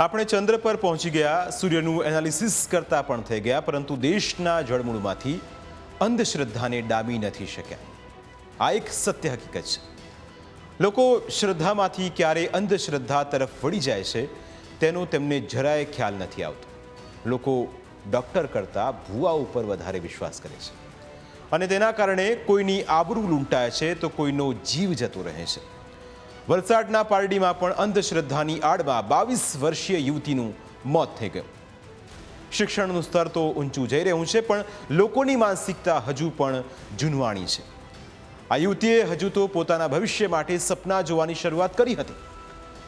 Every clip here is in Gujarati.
આપણે ચંદ્ર પર પહોંચી ગયા, સૂર્યનું એનાલિસિસ કરતા પણ થઈ ગયા, પરંતુ દેશના જળમૂળમાંથી અંધશ્રદ્ધાને ડામી નથી શક્યા. આ એક સત્ય હકીકત છે. લોકો શ્રદ્ધામાંથી ક્યારે અંધશ્રદ્ધા તરફ વળી જાય છે તેનો તેમને જરાય ખ્યાલ નથી આવતો. લોકો ડૉક્ટર કરતાં ભૂવા ઉપર વધારે વિશ્વાસ કરે છે અને તેના કારણે કોઈની આબરૂ લૂંટાય છે તો કોઈનો જીવ જતો રહે છે. વલસાડના પારડીમાં પણ અંધશ્રદ્ધાની આડમાં 22 વર્ષીય યુવતીનું મોત થઈ ગયું. શિક્ષણનું સ્તર તો ઊંચું જઈ રહ્યું છે, પણ લોકોની માનસિકતા હજુ પણ જૂનવાણી છે. આ યુવતીએ હજુ તો પોતાના ભવિષ્ય માટે સપના જોવાની શરૂઆત કરી હતી.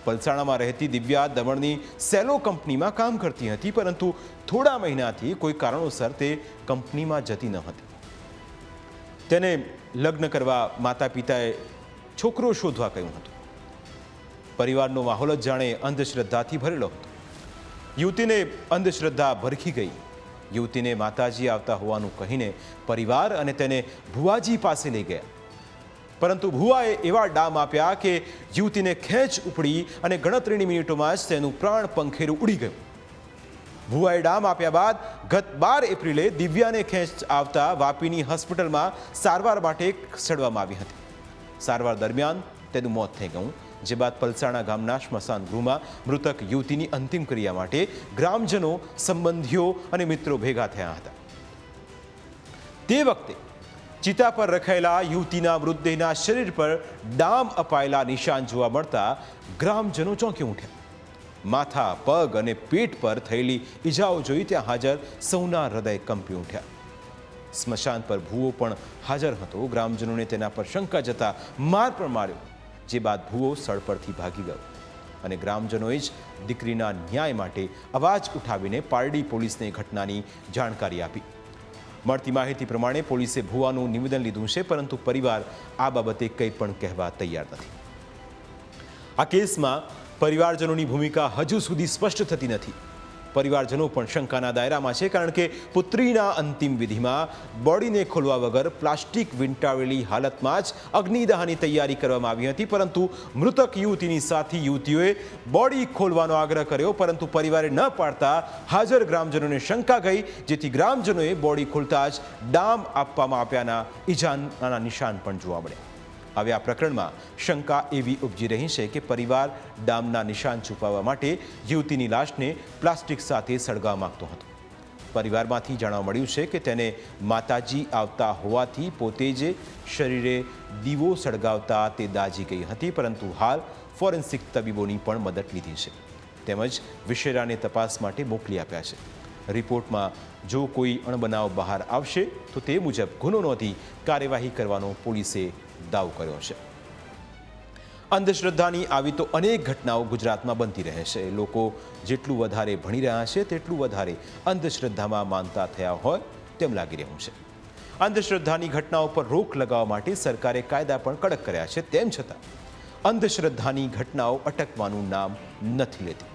પલસાણામાં રહેતી દિવ્યા દમણની સેલો કંપનીમાં કામ કરતી હતી, પરંતુ થોડા મહિનાથી કોઈ કારણોસર તે કંપનીમાં જતી ન હતી. તેને લગ્ન કરવા માતા પિતાએ છોકરો શોધવા કહ્યું હતું. પરિવારનો માહોલ જ જાણે અંધશ્રદ્ધાથી ભરેલો હતો. યુવતીને અંધશ્રદ્ધા ભરખી ગઈ. યુવતીને માતાજી આવતા હોવાનું કહીને પરિવાર અને તેને ભુવાજી પાસે લઈ ગયા, પરંતુ ભુવાએ એવા ડામ આપ્યા કે યુવતીને ખેંચ ઉપડી અને ગણતરીની મિનિટોમાં જ તેનું પ્રાણ પંખેરું ઉડી ગયું. ભુવાએ ડામ આપ્યા બાદ ગત 12 એપ્રિલે દિવ્યાને ખેંચ આવતા વાપીની હોસ્પિટલમાં સારવાર માટે ખસેડવામાં આવી હતી. સારવાર દરમિયાન તેનું મોત થઈ ગયું, જે બાદ પલસાણા ગામના સ્મશાન ગૃહમાં મૃતક યુવતીની અંતિમ ક્રિયા માટે ગ્રામજનો, સંબંધીઓ અને મિત્રો ભેગા થયા હતા. તે વખતે ચિતા પર રખાયેલા યુવતીના મૃતદેહના શરીર પર ડામ અપાયેલા નિશાન જોવા મળતા ગ્રામજનો ચોંકી ઉઠ્યા. માથા, પગ અને પેટ પર થયેલી ઈજાઓ જોઈ ત્યાં હાજર સૌના હૃદય કંપી ઉઠ્યા. સ્મશાન પર ભૂવો પણ હાજર હતો. ગ્રામજનોને તેના પર શંકા જતા માર પણ માર્યો, જે બાદ ભૂવો સ્થળ પરથી ભાગી ગયો અને ગ્રામજનોએ જ દીકરીના ન્યાય માટે અવાજ ઉઠાવીને પારડી પોલીસને ઘટનાની જાણકારી આપી. મળતી માહિતી પ્રમાણે પોલીસે ભૂવાનું નિવેદન લીધું છે, પરંતુ પરિવાર આ બાબતે કંઈ પણ કહેવા તૈયાર નથી. આ કેસમાં પરિવારજનોની ભૂમિકા હજુ સુધી સ્પષ્ટ થતી નથી. પરિવારજનો પણ શંકાના દાયરામાં છે, કારણ કે પુત્રીના અંતિમ વિધિમાં બોડીને ખોલવા વગર પ્લાસ્ટિક વીંટાળેલી હાલતમાં જ અગ્નિદાહની તૈયારી કરવામાં આવી હતી, પરંતુ મૃતક યુવતીની સાથી યુવતીઓએ બોડી ખોલવાનો આગ્રહ કર્યો, પરંતુ પરિવારે ન પાડતા હાજર ગ્રામજનોને શંકા ગઈ, જેથી ગ્રામજનોએ બોડી ખોલતા જ ડામ આપવામાં આવ્યાના ઈજાના નિશાન પણ જોવા મળ્યા. હવે આ પ્રકરણમાં શંકા એવી ઉપજી રહી છે કે પરિવાર ડામના નિશાન છુપાવવા માટે યુવતીની લાશને પ્લાસ્ટિક સાથે સળગાવવા માંગતો હતો. પરિવારમાંથી જાણવા મળ્યું છે કે તેને માતાજી આવતા હોવાથી પોતે જ શરીરે દીવો સળગાવતા તે દાઝી ગઈ હતી, પરંતુ હાલ ફોરેન્સિક તબીબોની પણ મદદ લીધી છે, તેમજ વિશેરાને તપાસ માટે મોકલી આપ્યા છે. રિપોર્ટમાં જો કોઈ અણબનાવ બહાર આવશે તો તે મુજબ ગુનો નોંધી કાર્યવાહી કરવાનો પોલીસે દાવો કર્યો છે. અંધશ્રદ્ધાની આવી તો અનેક ઘટનાઓ ગુજરાતમાં બનતી રહે છે. લોકો જેટલું વધારે ભણી રહ્યા છે તેટલું વધારે અંધશ્રદ્ધામાં માનતા થયા હોય તેમ લાગી રહ્યું છે. અંધશ્રદ્ધાની ઘટનાઓ પર રોક લગાવવા માટે સરકારે કાયદા પણ કડક કર્યા છે, તેમ છતાં અંધશ્રદ્ધાની ઘટનાઓ અટકવાનું નામ નથી લેતી.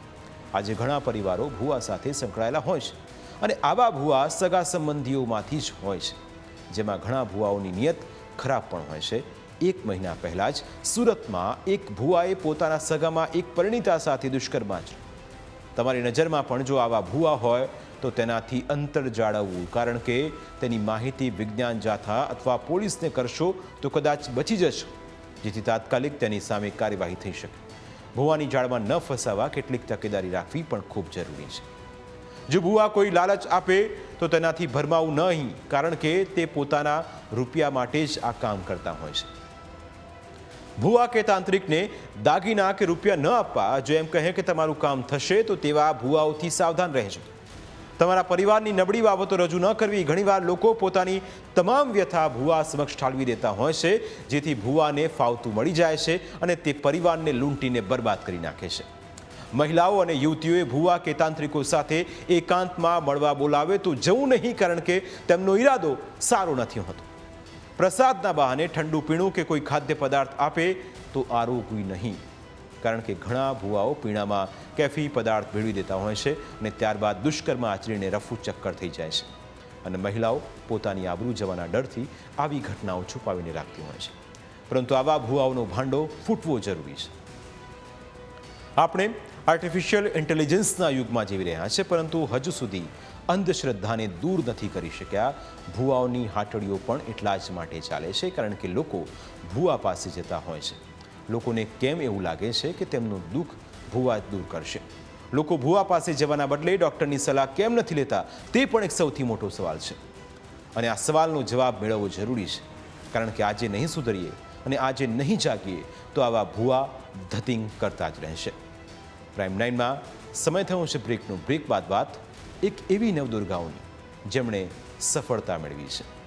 આજે ઘણા પરિવારો ભૂવા સાથે સંકળાયેલા હોય છે, અને આવા ભૂવા સગા સંબંધીઓમાંથી જ હોય છે, જેમાં ઘણા ભૂવાઓની નિયત ખરાબ પણ હોય છે. 1 મહિના પહેલાં જ સુરતમાં એક ભૂવાએ પોતાના સગામાં એક પરિણીતા સાથે દુષ્કર્મ આચર્યું. તમારી નજરમાં પણ જો આવા ભૂવા હોય તો તેનાથી અંતર જાળવવું, કારણ કે તેની માહિતી વિજ્ઞાન જાથા અથવા પોલીસને કરશો તો કદાચ બચી જશો, જેથી તાત્કાલિક તેની સામે કાર્યવાહી થઈ શકે. ભૂવાની જાળમાં ન ફસાવા કેટલીક તકેદારી રાખવી પણ ખૂબ જરૂરી છે. જો ભૂવા કોઈ લાલચ આપે તો તેનાથી ભરમાવું નહીં, કારણ કે તે પોતાના રૂપિયા માટે જ આ કામ કરતા હોય છે. ભૂવા કે તાંત્રિકને દાગીના કે રૂપિયા ન આપવા, જો એમ કહે કે તમારું કામ થશે, તો તેવા ભૂવાઓથી સાવધાન રહેજો. તમારા પરિવારની નબળી બાબતો રજૂ ન કરવી. ઘણીવાર લોકો પોતાની તમામ વ્યથા ભૂવા સમક્ષ ઠાલવી દેતા હોય છે, જેથી ભૂવાને ફાવતું મળી જાય છે અને તે પરિવારને લૂંટીને બરબાદ કરી નાખે છે. મહિલાઓ અને યુવતીઓએ ભૂવા કે તાંત્રિકો સાથે એકાંતમાં મળવા બોલાવે તો જવું નહીં, કારણ કે તેમનો ઈરાદો સારો નથી હોતો. પ્રસાદના બહાને ઠંડુ પીણું કે કોઈ ખાદ્ય પદાર્થ આપે તો આરોગવી નહીં, કારણ કે ઘણા ભૂવાઓ પીણામાં કેફી પદાર્થ ભેળવી દેતા હોય છે અને ત્યારબાદ દુષ્કર્મ આચરીને રફુ ચક્કર થઈ જાય છે. અને મહિલાઓ પોતાની આબરૂ જવાના ડરથી આવી ઘટનાઓ છુપાવીને રાખતી હોય છે. પરંતુ આવા ભૂવાઓનો ભાંડો ફૂટવો જરૂરી છે. આપણે આર્ટિફિશિયલ ઇન્ટેલિજન્સના યુગમાં જીવી રહ્યા છે, પરંતુ હજુ સુધી અંધશ્રદ્ધાને દૂર નથી કરી શક્યા. ભૂવાઓની હાટડીઓ પણ એટલા જ માટે ચાલે છે કારણ કે લોકો ભૂવા પાસે જતા હોય છે. લોકોને કેમ એવું લાગે છે કે તેમનું દુઃખ ભૂવા જ દૂર કરશે? લોકો ભૂવા પાસે જવાના બદલે ડૉક્ટરની સલાહ કેમ નથી લેતા, તે પણ એક સૌથી મોટો સવાલ છે. અને આ સવાલનો જવાબ મેળવવો જરૂરી છે, કારણ કે આજે નહીં સુધરીએ અને આજે નહીં જાગીએ તો આવા ભૂવા ધતિંગ કરતા જ રહેશે. પ્રાઇમ 9માં સમય થયો છે બ્રેકનો. બ્રેક બાદ વાત એક એવી નવદુર્ગાઓની જેમણે સફળતા મેળવી છે.